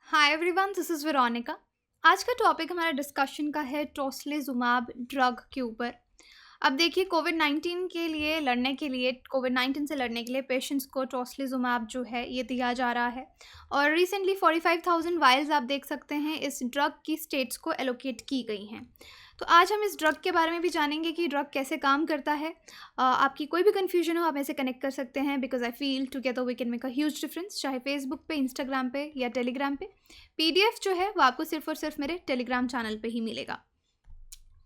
Hi everyone, this is Veronica. आज का topic हमारा डिस्कशन का है टोस्लिजुमाब ड्रग के ऊपर। अब देखिए, कोविड 19 से लड़ने के लिए पेशेंट्स को टोस्लिजुमाब जो है ये दिया जा रहा है। और रिसेंटली 45,000 वायल्स आप देख सकते हैं इस ड्रग की स्टेट्स को एलोकेट की गई हैं। तो आज हम इस ड्रग के बारे में भी जानेंगे कि ड्रग कैसे काम करता है। आपकी कोई भी कन्फ्यूजन हो आप ऐसे कनेक्ट कर सकते हैं, because I feel together we can make a huge difference, चाहे फेसबुक पे, इंस्टाग्राम पे या टेलीग्राम पे। पीडीएफ जो है वो आपको सिर्फ और सिर्फ मेरे टेलीग्राम चैनल पे ही मिलेगा।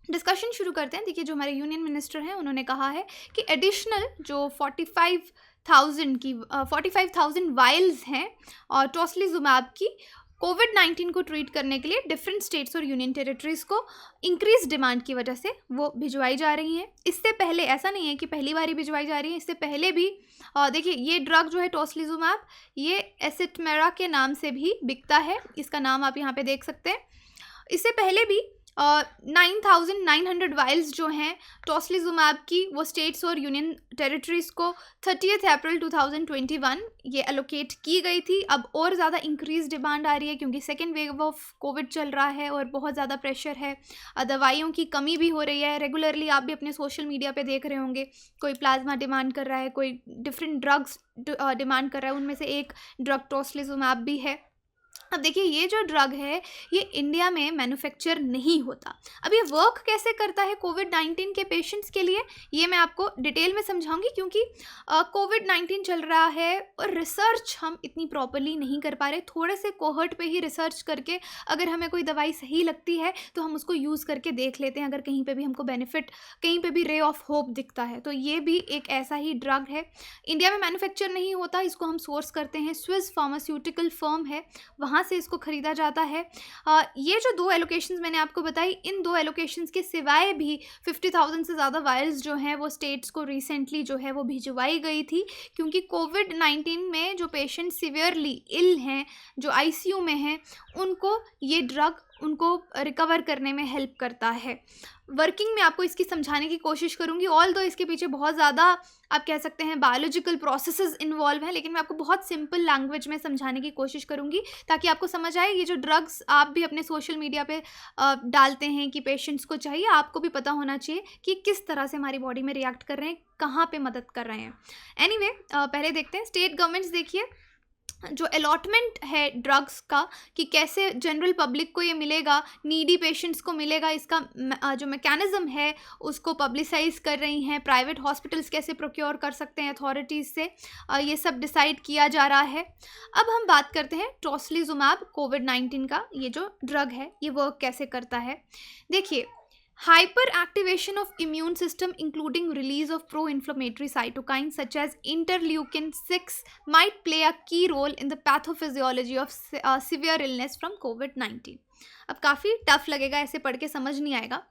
डिस्कशन शुरू करते हैं। देखिए, जो हमारे यूनियन मिनिस्टर हैं उन्होंने कहा है कि एडिशनल जो 45,000 वायल्स हैं और टोस्लिजुमाब की कोविड 19 को ट्रीट करने के लिए डिफरेंट स्टेट्स और यूनियन टेरिटरीज़ को इंक्रीज डिमांड की वजह से वो भिजवाई जा रही हैं। इससे पहले ऐसा नहीं है कि पहली बार ही भिजवाई जा रही है, इससे पहले भी देखिए, ये ड्रग जो है टोस्लिजुमाब, ये एसिटमेरा के नाम से भी बिकता है। इसका नाम आप यहाँ पे देख सकते हैं। इससे पहले भी 9,900 वायल्स जो हैं टोस्लिजुमाब की, वो स्टेट्स और यूनियन टेरिटरीज़ को 30 अप्रैल 2021 ये एलोकेट की गई थी। अब और ज़्यादा इंक्रीज डिमांड आ रही है क्योंकि सेकेंड वेव ऑफ कोविड चल रहा है और बहुत ज़्यादा प्रेशर है। दवाइयों की कमी भी हो रही है। रेगुलरली आप भी अपने सोशल मीडिया पे देख रहे होंगे, कोई प्लाज्मा डिमांड कर रहा है, कोई डिफरेंट ड्रग्स डिमांड कर रहा है। उनमें से एक ड्रग टोस्लिजुमाब भी है। अब देखिए, ये जो ड्रग है ये इंडिया में मैन्युफैक्चर नहीं होता। अब ये वर्क कैसे करता है कोविड 19 के पेशेंट्स के लिए, ये मैं आपको डिटेल में समझाऊंगी, क्योंकि कोविड 19 चल रहा है और रिसर्च हम इतनी प्रॉपरली नहीं कर पा रहे। थोड़े से कोहर्ट पे ही रिसर्च करके अगर हमें कोई दवाई सही लगती है तो हम उसको यूज़ करके देख लेते हैं, अगर कहीं पे भी हमको बेनिफिट, कहीं पे भी रे ऑफ होप दिखता है। तो ये भी एक ऐसा ही ड्रग है। इंडिया में मैन्युफैक्चर नहीं होता, इसको हम सोर्स करते हैं, स्विस फार्मास्यूटिकल फर्म है, वहाँ से इसको ख़रीदा जाता है। ये जो दो एलोकेशंस मैंने आपको बताई, इन दो एलोकेशंस के सिवाय भी 50,000 से ज़्यादा वायल्स जो हैं वो स्टेट्स को रिसेंटली जो है वो भिजवाई गई थी, क्योंकि कोविड 19 में जो पेशेंट सिवियरली इल हैं, जो आईसीयू में हैं, उनको ये ड्रग उनको रिकवर करने में हेल्प करता है। वर्किंग में आपको इसकी समझाने की कोशिश करूँगी, ऑल दो इसके पीछे बहुत ज़्यादा आप कह सकते हैं बायोलॉजिकल प्रोसेसेस इन्वॉल्व हैं, लेकिन मैं आपको बहुत सिंपल लैंग्वेज में समझाने की कोशिश करूँगी ताकि आपको समझ आए। ये जो ड्रग्स आप भी अपने सोशल मीडिया पे डालते हैं कि पेशेंट्स को चाहिए, आपको भी पता होना चाहिए कि किस तरह से हमारी बॉडी में रिएक्ट कर रहे हैं, कहाँ पे मदद कर रहे हैं। एनीवे, पहले देखते हैं स्टेट गवर्नमेंट्स। देखिए, जो अलॉटमेंट है ड्रग्स का कि कैसे जनरल पब्लिक को ये मिलेगा, नीडी पेशेंट्स को मिलेगा, इसका जो मैकेनिज़्म है उसको पब्लिसाइज कर रही हैं। प्राइवेट हॉस्पिटल्स कैसे प्रोक्योर कर सकते हैं अथॉरिटीज़ से, ये सब डिसाइड किया जा रहा है। अब हम बात करते हैं टोस्लिजुमाब कोविड 19 का, ये जो ड्रग है ये वर्क कैसे करता है। देखिए, hyperactivation of immune system including release of pro-inflammatory cytokines such as interleukin-6 might play a key role in the pathophysiology of severe illness from COVID-19। अब काफ़ी टफ लगेगा, ऐसे पढ़ के समझ नहीं आएगा,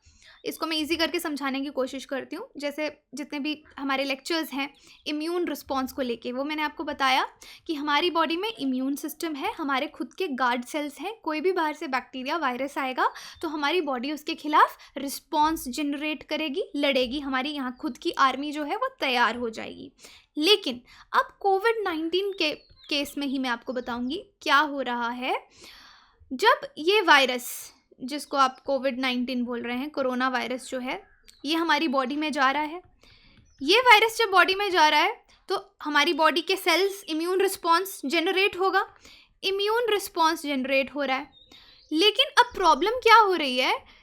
इसको मैं इजी करके समझाने की कोशिश करती हूँ। जैसे जितने भी हमारे लेक्चर्स हैं इम्यून रिस्पॉन्स को लेके, वो मैंने आपको बताया कि हमारी बॉडी में इम्यून सिस्टम है, हमारे खुद के गार्ड सेल्स हैं। कोई भी बाहर से बैक्टीरिया, वायरस आएगा तो हमारी बॉडी उसके खिलाफ रिस्पॉन्स जनरेट करेगी, लड़ेगी, हमारी यहाँ खुद की आर्मी जो है वो तैयार हो जाएगी। लेकिन अब कोविड 19 के केस में ही मैं आपको बताऊँगी क्या हो रहा है। जब ये वायरस, जिसको आप कोविड 19 बोल रहे हैं, कोरोना वायरस जो है, ये हमारी बॉडी में जा रहा है, ये वायरस जब बॉडी में जा रहा है तो हमारी बॉडी के सेल्स इम्यून रिस्पॉन्स जनरेट होगा, इम्यून रिस्पॉन्स जनरेट हो रहा है। लेकिन अब प्रॉब्लम क्या हो रही है,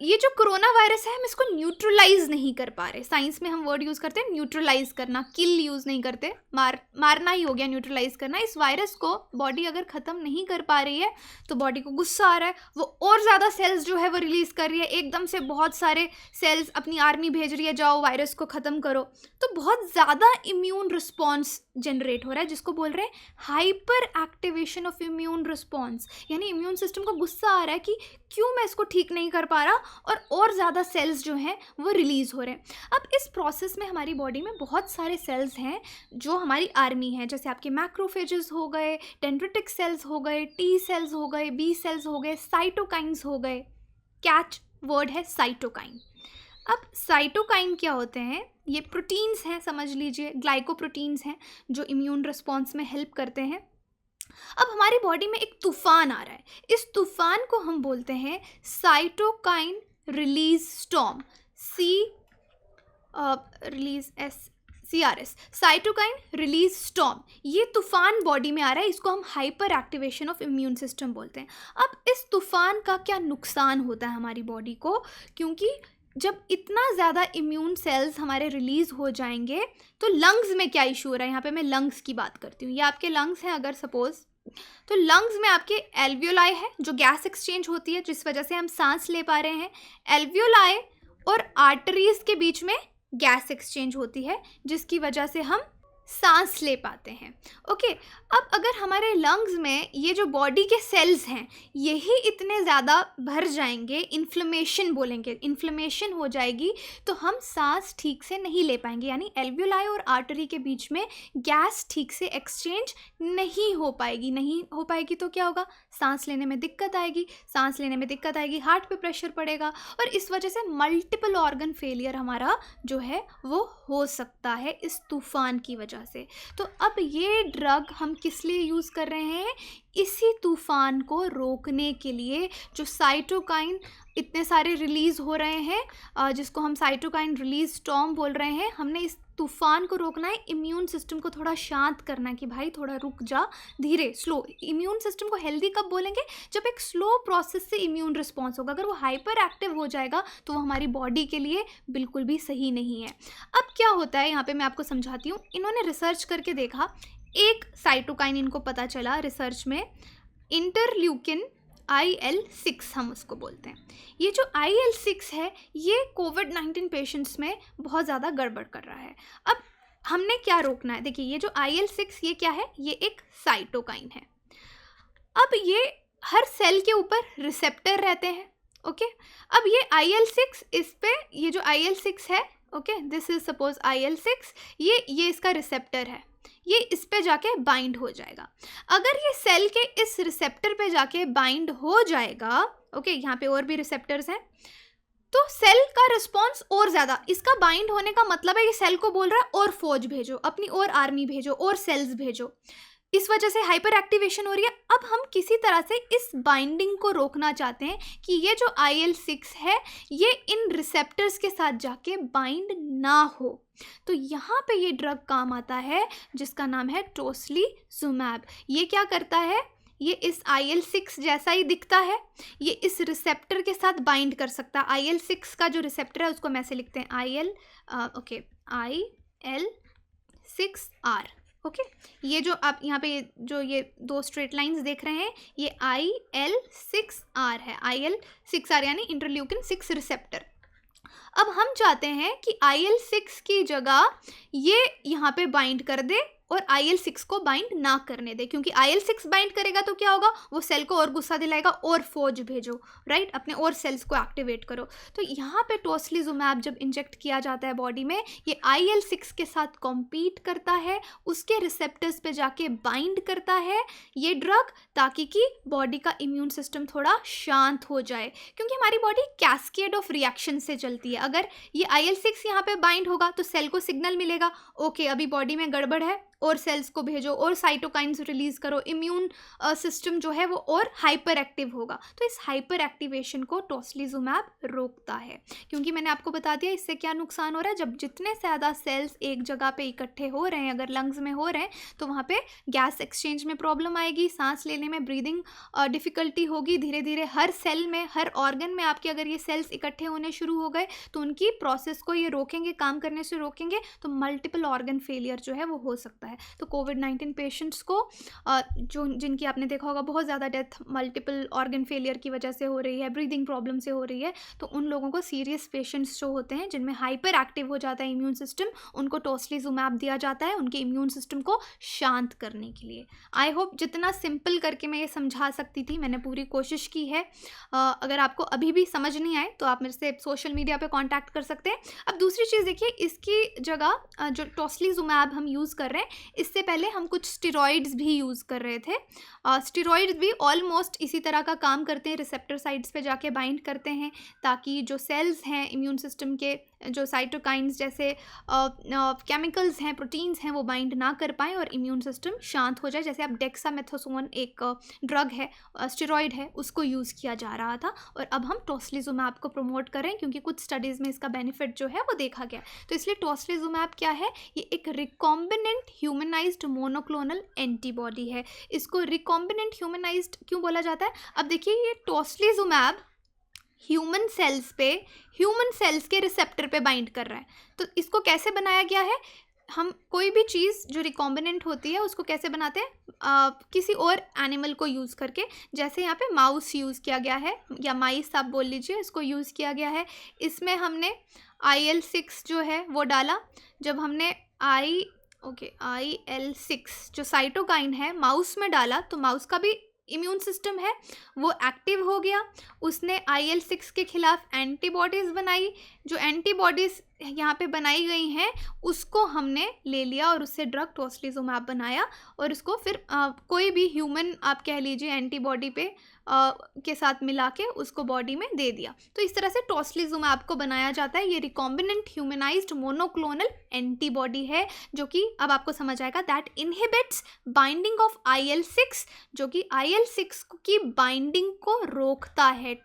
ये जो कोरोना वायरस है हम इसको न्यूट्रलाइज नहीं कर पा रहे। साइंस में हम वर्ड यूज़ करते हैं न्यूट्रलाइज करना, किल यूज़ नहीं करते, मारना ही हो गया न्यूट्रलाइज करना। इस वायरस को बॉडी अगर ख़त्म नहीं कर पा रही है तो बॉडी को गुस्सा आ रहा है, वो और ज़्यादा सेल्स जो है वो रिलीज़ कर रही है, एकदम से बहुत सारे सेल्स अपनी आर्मी भेज रही है, जाओ वायरस को ख़त्म करो। तो बहुत ज़्यादा इम्यून रिस्पॉन्स जनरेट हो रहा है, जिसको बोल रहे हैं hyper activation of immune response. यानी इम्यून सिस्टम को गुस्सा आ रहा है कि क्यों मैं इसको ठीक नहीं कर पा रहा, और ज़्यादा सेल्स जो हैं वो रिलीज़ हो रहे हैं। अब इस प्रोसेस में हमारी बॉडी में बहुत सारे सेल्स हैं जो हमारी आर्मी है, जैसे आपके मैक्रोफेजेस हो गए, डेंड्रिटिक सेल्स हो गए, टी सेल्स हो गए, बी सेल्स हो गए, साइटोकाइंस हो गए। कैच वर्ड है साइटोकाइन। अब साइटोकाइन क्या होते हैं, ये प्रोटीन्स हैं, समझ लीजिए ग्लाइकोप्रोटीन्स हैं जो इम्यून रिस्पॉन्स में हेल्प करते हैं। अब हमारी बॉडी में एक तूफान आ रहा है, इस तूफान को हम बोलते हैं cytokine release storm, CRS, cytokine release storm. ये तूफान बॉडी में आ रहा है, इसको हम hyper activation of immune system बोलते हैं। अब इस तूफान का क्या नुकसान होता है हमारी बॉडी को, क्योंकि जब इतना ज़्यादा इम्यून सेल्स हमारे रिलीज़ हो जाएंगे तो लंग्स में क्या इशू हो रहा है। यहाँ पे मैं लंग्स की बात करती हूँ, ये आपके लंग्स हैं अगर सपोज, तो लंग्स में आपके एल्वियोलाई है जो गैस एक्सचेंज होती है जिस वजह से हम सांस ले पा रहे हैं। एल्वियोलाई और आर्टरीज के बीच में गैस एक्सचेंज होती है जिसकी वजह से हम सांस ले पाते हैं। ओके, अब अगर हमारे लंग्स में ये जो बॉडी के सेल्स हैं यही इतने ज़्यादा भर जाएंगे, इन्फ्लेमेशन बोलेंगे, इन्फ्लेमेशन हो जाएगी तो हम सांस ठीक से नहीं ले पाएंगे, यानी एल्वियोलाई और आर्टरी के बीच में गैस ठीक से एक्सचेंज नहीं हो पाएगी तो क्या होगा, सांस लेने में दिक्कत आएगी, हार्ट पे प्रेशर पड़ेगा और इस वजह से मल्टीपल ऑर्गन फेलियर हमारा जो है वो हो सकता है इस तूफान की वजह से। तो अब ये ड्रग हम किस लिए यूज़ कर रहे हैं, इसी तूफान को रोकने के लिए। जो साइटोकाइन इतने सारे रिलीज़ हो रहे हैं जिसको हम साइटोकाइन रिलीज स्टॉर्म बोल रहे हैं, हमने इस तूफान को रोकना है, इम्यून सिस्टम को थोड़ा शांत करना है कि भाई थोड़ा रुक जा, धीरे स्लो। इम्यून सिस्टम को हेल्दी कब बोलेंगे, जब एक स्लो प्रोसेस से इम्यून रिस्पॉन्स होगा। अगर वो हाइपर एक्टिव हो जाएगा तो वो हमारी बॉडी के लिए बिल्कुल भी सही नहीं है। अब क्या होता है, यहाँ पे मैं आपको समझाती हूँ। इन्होंने रिसर्च करके देखा, एक साइटोकाइन इनको पता चला रिसर्च में, इंटरल्यूकिन IL-6 हम उसको बोलते हैं। ये जो IL-6 है ये कोविड-19 पेशेंट्स में बहुत ज़्यादा गड़बड़ कर रहा है। अब हमने क्या रोकना है, देखिए ये जो IL-6 ये क्या है, ये एक साइटोकाइन है। अब ये हर सेल के ऊपर रिसेप्टर रहते हैं। ओके, अब ये IL-6 इस पे, ये जो IL-6 है, okay this is suppose IL-6, ये इसका रिसेप्टर है, ये इस पे जाके बाइंड हो जाएगा। अगर ये सेल के इस रिसेप्टर पे जाके बाइंड हो जाएगा, ओके यहाँ पे और भी रिसेप्टर्स हैं, तो सेल का रिस्पॉन्स और ज़्यादा, इसका बाइंड होने का मतलब है ये सेल को बोल रहा है और फौज भेजो, अपनी और आर्मी भेजो और सेल्स भेजो, इस वजह से हाइपर एक्टिवेशन हो रही है। अब हम किसी तरह से इस बाइंडिंग को रोकना चाहते हैं कि ये जो IL-6 है ये इन रिसेप्टर्स के साथ जाके बाइंड ना हो। तो यहाँ पे ये ड्रग काम आता है जिसका नाम है टोस्लीजुमैब। ये क्या करता है, ये इस IL-6 जैसा ही दिखता है, ये इस रिसेप्टर के साथ बाइंड कर सकता है। IL-6 का जो रिसेप्टर है उसको हम ऐसे लिखते हैं IL-6R। ओके, ये जो आप यहाँ पे ये दो स्ट्रेट लाइंस देख रहे हैं ये IL-6R है, IL-6R यानी इंटरल्यूकिन 6 रिसेप्टर। अब हम चाहते हैं कि IL-6 की जगह ये यहाँ पे बाइंड कर दे और IL-6 को बाइंड ना करने दे, क्योंकि IL-6 बाइंड करेगा तो क्या होगा, वो सेल को और गुस्सा दिलाएगा और फौज भेजो, राइट, अपने और सेल्स को एक्टिवेट करो। तो यहाँ पे टोस्लीजुमैब जब इंजेक्ट किया जाता है बॉडी में, ये IL-6 के साथ कॉम्पीट करता है, उसके रिसेप्टर्स पे जाके बाइंड करता है ये ड्रग, ताकि कि बॉडी का इम्यून सिस्टम थोड़ा शांत हो जाए, क्योंकि हमारी बॉडी कैस्केड ऑफ रिएक्शन से चलती है। अगर ये IL-6 यहाँ पे बाइंड होगा तो सेल को सिग्नल मिलेगा, ओके अभी बॉडी में गड़बड़ है, और सेल्स को भेजो और साइटोकाइंस रिलीज करो, इम्यून सिस्टम जो है वो और हाइपर एक्टिव होगा। तो इस हाइपर एक्टिवेशन को टोस्लीजुमैब रोकता है, क्योंकि मैंने आपको बता दिया इससे क्या नुकसान हो रहा है। जब जितने ज़्यादा सेल्स एक जगह पे इकट्ठे हो रहे हैं, अगर लंग्स में हो रहे हैं, तो वहाँ पे गैस एक्सचेंज में प्रॉब्लम आएगी, सांस लेने में ब्रीदिंग डिफ़िकल्टी होगी। धीरे धीरे हर सेल में, हर ऑर्गन में आपके अगर ये सेल्स इकट्ठे होने शुरू हो गए तो उनकी प्रोसेस को ये रोकेंगे, काम करने से रोकेंगे, तो मल्टीपल ऑर्गन फेलियर जो है वो हो सकता है। तो कोविड-19 पेशेंट्स को जो जिनकी आपने देखा होगा बहुत ज़्यादा डेथ मल्टीपल ऑर्गन फेलियर की वजह से हो रही है, ब्रीदिंग प्रॉब्लम से हो रही है, तो उन लोगों को सीरियस पेशेंट्स जो होते हैं जिनमें हाइपर एक्टिव हो जाता है इम्यून सिस्टम, उनको टोस्लीजुमैब दिया जाता है उनके इम्यून सिस्टम को शांत करने के लिए। आई होप जितना सिंपल करके मैं ये समझा सकती थी मैंने पूरी कोशिश की है। अगर आपको अभी भी समझ नहीं आए तो आप मेरे से सोशल मीडिया पे कांटेक्ट कर सकते हैं। अब दूसरी चीज़ देखिए, इसकी जगह जो टोस्लीजुमैब हम यूज़ कर रहे हैं, इससे पहले हम कुछ स्टेरॉइड्स भी यूज़ कर रहे थे। स्टेरॉइड्स भी ऑलमोस्ट इसी तरह का काम करते हैं, रिसेप्टर साइट्स पे जाके बाइंड करते हैं ताकि जो सेल्स हैं इम्यून सिस्टम के जो साइटोकाइन्स जैसे केमिकल्स हैं, प्रोटीन्स हैं, वो बाइंड ना कर पाएँ और इम्यून सिस्टम शांत हो जाए। जैसे अब डेक्सामेथासोन एक ड्रग है, स्टेरॉइड है, उसको यूज़ किया जा रहा था और अब हम टोस्लिजुमैब को प्रमोट कर रहे हैं क्योंकि कुछ स्टडीज़ में इसका बेनिफिट जो है वो देखा गया। तो इसलिए टोस्लिजुमैब क्या है, ये एक रिकॉम्बिनेंट ह्यूमनाइज्ड मोनोक्लोनल एंटीबॉडी है। इसको रिकॉम्बिनेंट ह्यूमनाइज्ड क्यों बोला जाता है? अब देखिए, ये टोस्लिजुमैब ह्यूमन सेल्स के रिसेप्टर पे बाइंड कर रहा है। तो इसको कैसे बनाया गया है? हम कोई भी चीज़ जो रिकॉम्बिनेंट होती है उसको कैसे बनाते हैं? किसी और एनिमल को यूज़ करके। जैसे यहाँ पे माउस यूज़ किया गया है या माइस आप बोल लीजिए, इसको यूज़ किया गया है। इसमें हमने IL-6 जो है वो डाला। जब हमने IL-6 जो साइटोकाइन है माउस में डाला तो माउस का भी इम्यून सिस्टम है वो एक्टिव हो गया। उसने IL-6 के खिलाफ एंटीबॉडीज़ बनाई। जो एंटीबॉडीज़ यहाँ पे बनाई गई हैं उसको हमने ले लिया और उससे ड्रग टोस्लिजुमैब बनाया और उसको फिर कोई भी ह्यूमन आप कह लीजिए एंटीबॉडी पे के साथ मिला के उसको बॉडी में दे दिया। तो इस तरह से टोस्लिजुमैब को बनाया जाता है। ये रिकॉम्बिनेंट ह्यूमनाइज्ड मोनोक्लोनल एंटीबॉडी है जो कि अब आपको समझ आएगा that inhibits binding of IL-6, जो कि IL-6 की बाइंडिंग को रोकता है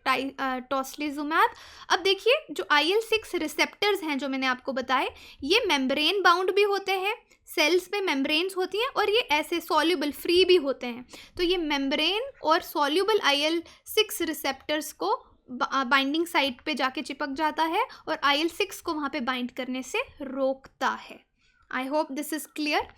टोस्लिजुमैब। अब देखिए, जो IL-6 रिसेप्टर्स हैं जो मैंने आपको बताए, ये मेम्ब्रेन बाउंड भी होते हैं, सेल्स पे मेम्ब्रेन्स होती हैं और ये ऐसे सॉल्युबल फ्री भी होते हैं। तो ये मेम्ब्रेन और सॉल्युबल IL-6 रिसेप्टर्स को बाइंडिंग साइट पे जाके चिपक जाता है और IL-6 को वहाँ पे बाइंड करने से रोकता है। I hope this is clear.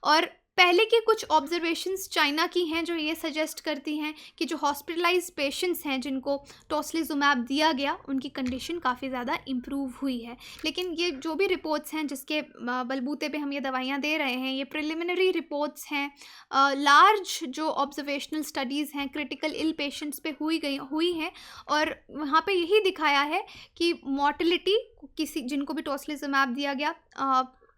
और पहले की कुछ ऑब्जर्वेशंस चाइना की हैं जो ये सजेस्ट करती हैं कि जो हॉस्पिटलाइज्ड पेशेंट्स हैं जिनको टोस्लिजुमैब दिया गया उनकी कंडीशन काफ़ी ज़्यादा इम्प्रूव हुई है। लेकिन ये जो भी रिपोर्ट्स हैं जिसके बलबूते पे हम ये दवाइयाँ दे रहे हैं, ये प्रिलिमिनरी रिपोर्ट्स हैं। लार्ज जो ऑब्जर्वेशनल स्टडीज़ हैं क्रिटिकल इल पेशेंट्स पे हुई हैं और वहाँ पे यही दिखाया है कि मॉर्टेलिटी किसी जिनको भी टोस्लिजुमैब दिया गया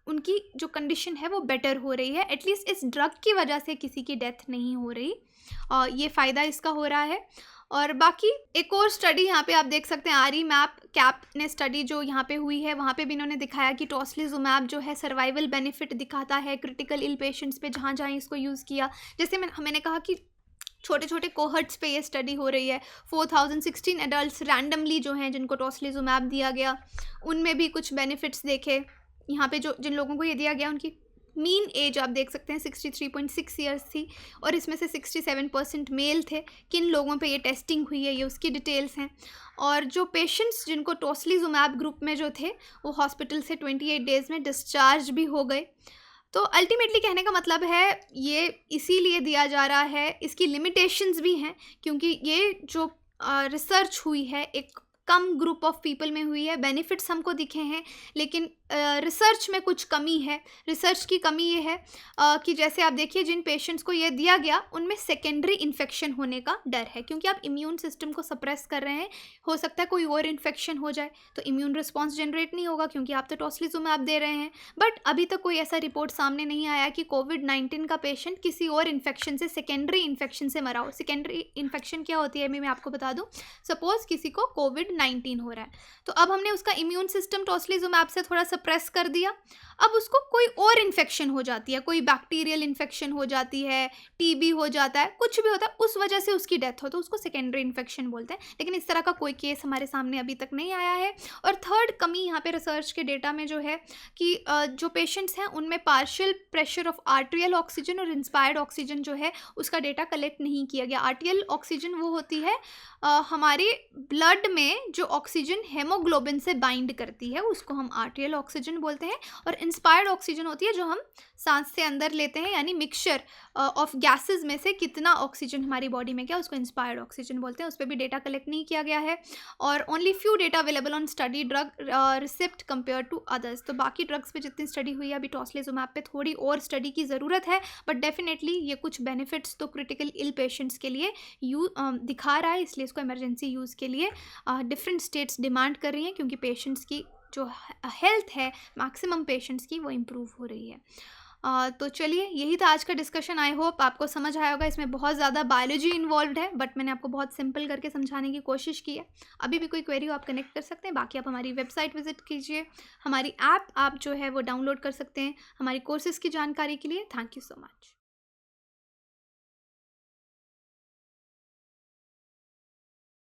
उनकी जो कंडीशन है वो बेटर हो रही है। एटलीस्ट इस ड्रग की वजह से किसी की डेथ नहीं हो रही। ये फ़ायदा इसका हो रहा है। और बाकी एक और स्टडी यहाँ पे आप देख सकते हैं, आरीमैप कैप ने स्टडी जो यहाँ पे हुई है वहाँ पे भी इन्होंने दिखाया कि टोस्लिजुमैब जो है सर्वाइवल बेनिफिट दिखाता है क्रिटिकल इल पेशेंट्स पे जहाँ जहाँ इसको यूज़ किया। जैसे मैंने कहा कि छोटे छोटे कोहर्ट्स पे ये स्टडी हो रही है। 4016 एडल्ट्स रैंडमली जो हैं जिनको टोस्लिजुमैब दिया गया उनमें भी कुछ बेनिफिट्स देखे। यहाँ पे जो जिन लोगों को ये दिया गया उनकी मीन एज आप देख सकते हैं 63.6 ईयर्स थी और इसमें से 67% मेल थे। किन लोगों पे ये टेस्टिंग हुई है ये उसकी डिटेल्स हैं। और जो पेशेंट्स जिनको टोस्लिजुमैब ग्रुप में जो थे वो हॉस्पिटल से 28 डेज़ में डिस्चार्ज भी हो गए। तो अल्टीमेटली कहने का मतलब है ये इसीलिए दिया जा रहा है, इसकी लिमिटेशंस भी हैं क्योंकि ये जो रिसर्च हुई है एक कम ग्रुप ऑफ पीपल में हुई है। बेनिफिट्स हमको दिखे हैं लेकिन रिसर्च में कुछ कमी है। रिसर्च की कमी ये है कि जैसे आप देखिए जिन पेशेंट्स को ये दिया गया उनमें सेकेंडरी इन्फेक्शन होने का डर है क्योंकि आप इम्यून सिस्टम को सप्रेस कर रहे हैं। हो सकता है कोई और इन्फेक्शन हो जाए तो इम्यून रिस्पॉन्स जनरेट नहीं होगा क्योंकि आप तो टोस्लिजुमैब दे रहे हैं। बट अभी तक कोई ऐसा रिपोर्ट सामने नहीं आया कि कोविड-19 का पेशेंट किसी और इन्फेक्शन से सेकेंडरी इन्फेक्शन से मरा हो। सेकेंडरी इन्फेक्शन क्या होती है मैं आपको बता दूँ। सपोज किसी को कोविड-19 हो रहा है तो अब हमने उसका इम्यून सिस्टम टोस्लिजुमैब से थोड़ा सप्रेस कर दिया। अब उसको कोई और इन्फेक्शन हो जाती है, कोई बैक्टीरियल इन्फेक्शन हो जाती है, टीबी हो जाता है, कुछ भी होता है, उस वजह से उसकी डेथ हो तो उसको सेकेंडरी इन्फेक्शन बोलते हैं। लेकिन इस तरह का कोई केस हमारे सामने अभी तक नहीं आया है। और थर्ड कमी यहाँ पे रिसर्च के डेटा में जो है कि जो पेशेंट्स हैं उनमें partial pressure of arterial oxygen और इंस्पायर्ड ऑक्सीजन जो है उसका डेटा कलेक्ट नहीं किया गया। आर्टेरियल ऑक्सीजन वो होती है हमारे ब्लड में जो ऑक्सीजन हेमोग्लोबिन से बाइंड करती है उसको हम आर्टेरियल ऑक्सीजन बोलते हैं। और इंस्पायर्ड ऑक्सीजन होती है जो हम सांस से अंदर लेते हैं यानी मिक्सचर ऑफ गैसेस में से कितना ऑक्सीजन हमारी बॉडी में क्या उसको इंस्पायर्ड ऑक्सीजन बोलते हैं। उस पर भी डेटा कलेक्ट नहीं किया गया है और only few data available on study drug receipt compare to others. तो बाकी ड्रग्स पे जितनी स्टडी हुई है अभी टोस्लिजुमैब पे थोड़ी और स्टडी की ज़रूरत है बट डेफिनेटली ये कुछ बेनिफिट्स तो क्रिटिकल इल पेशेंट्स के लिए दिखा रहा है। इसलिए इसको इमरजेंसी यूज़ के लिए डिफरेंट स्टेट्स डिमांड कर रही हैं क्योंकि पेशेंट्स की जो हेल्थ है मैक्सिमम पेशेंट्स की वो इम्प्रूव हो रही है। तो चलिए यही था आज का डिस्कशन। आई होप आपको समझ आया होगा। इसमें बहुत ज़्यादा बायोलॉजी इन्वॉल्व्ड है, बट मैंने आपको बहुत सिंपल करके समझाने की कोशिश की है। अभी भी कोई क्वेरी हो आप कनेक्ट कर सकते हैं, बाकी आप हमारी वेबसाइट विजिट कीजिए, हमारी ऐप आप जो है वो डाउनलोड कर सकते हैं हमारी कोर्सेज़ की जानकारी के लिए। Thank you so much.